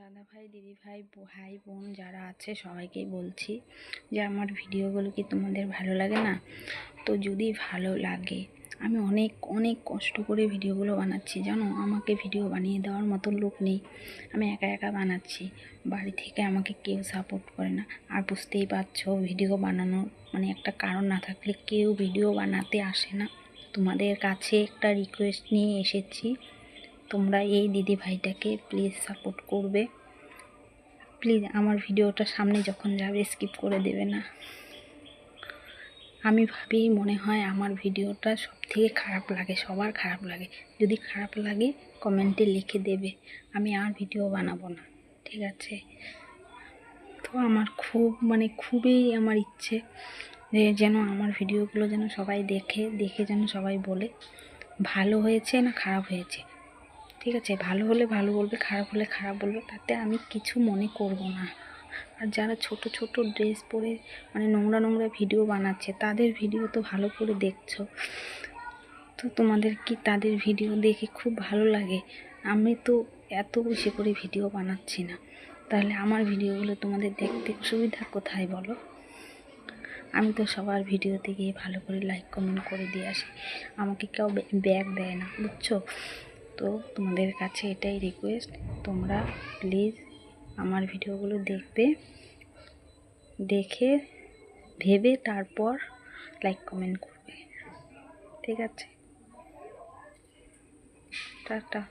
দাদা ভাই, দিদি ভাই, ভাই বোন যারা আছে সবাইকেই বলছি যে আমার ভিডিওগুলো কি তোমাদের ভালো লাগে না? তো যদি ভালো লাগে, আমি অনেক অনেক কষ্ট করে ভিডিওগুলো বানাচ্ছি, জানো। আমাকে ভিডিও বানিয়ে দেওয়ার মতো লোক নেই, আমি একা একা বানাচ্ছি। বাড়ি থেকে আমাকে কেউ সাপোর্ট করে না। আর বুঝতেই পারছো, ভিডিও বানানোর মানে একটা কারণ না থাকলে কেউ ভিডিও বানাতে আসে না। তোমাদের কাছে একটা রিকোয়েস্ট নিয়ে এসেছি, তোমরা এই দিদি ভাইটাকে প্লিজ সাপোর্ট করবে। প্লিজ আমার ভিডিওটা সামনে যখন যাবে স্কিপ করে দেবে না। আমি ভাবি, মনে হয় আমার ভিডিওটা সব থেকে খারাপ লাগে, সবার খারাপ লাগে। যদি খারাপ লাগে কমেন্টে লিখে দেবে, আমি আর ভিডিও বানাবো না, ঠিক আছে? তো আমার খুবই আমার ইচ্ছে যে যেন আমার ভিডিওগুলো যেন সবাই দেখে যেন সবাই বলে ভালো হয়েছে না খারাপ হয়েছে। ঠিক আছে, ভালো হলে ভালো বলবে, খারাপ হলে খারাপ বলবে, তাতে আমি কিছু মনে করব না। আর যারা ছোট ছোট ড্রেস পরে নোংরা নোংরা ভিডিও বানাচ্ছে, তাদের ভিডিও তো ভালো করে দেখছো, তো তোমাদের কি তাদের ভিডিও দেখে খুব ভালো লাগে? আমি তো এত বেশি করে ভিডিও বানাচ্ছি না, তাহলে আমার ভিডিওগুলো তোমাদের দেখতে অসুবিধা কোথায় বলো? আমি তো সবার ভিডিওতে গিয়ে ভালো করে লাইক কমেন্ট করে দিয়ে আসি, আমাকে কেউ ব্যাগ দেয় না, বুঝছো? তো তোমাদের কাছে এটাই রিকোয়েস্ট, তোমরা প্লিজ আমার ভিডিওগুলো দেখবে, দেখে ভেবে তারপর লাইক কমেন্ট করবে, ঠিক আছে? টাটা।